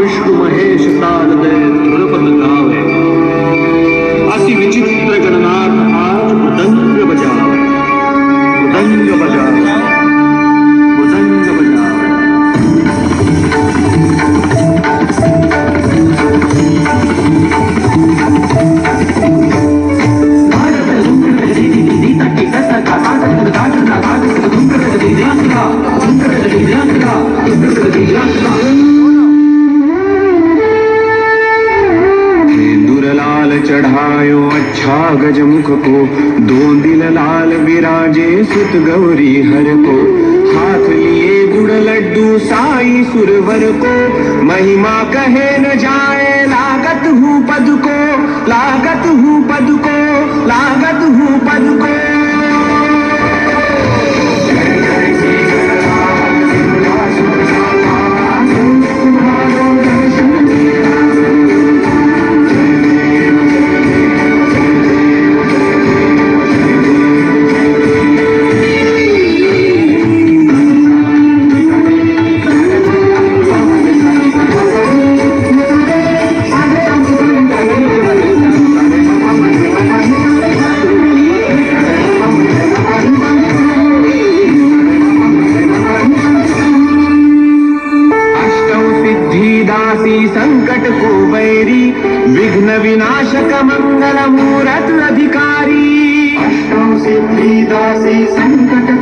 विष्णु महेश तारदय ध्रुपद गावे अति विचित्र गणनाथ आज मृदंग बजावे मृदंग बजावे मृदंग बजावे चढ़ायो अच्छा गजमुख को दोंदिल लाल विराजे सुत गौरी हर को हाथ लिए गुड़ लड्डू साई सुरवर को महिमा कहे न जाए लागत हूँ पद को लागत हूँ पद को लागत हूँ पद को संकट को बैरी विघ्न विनाशक मंगल मूरत अधिकारी अष्टौ सिद्धि दासी संकट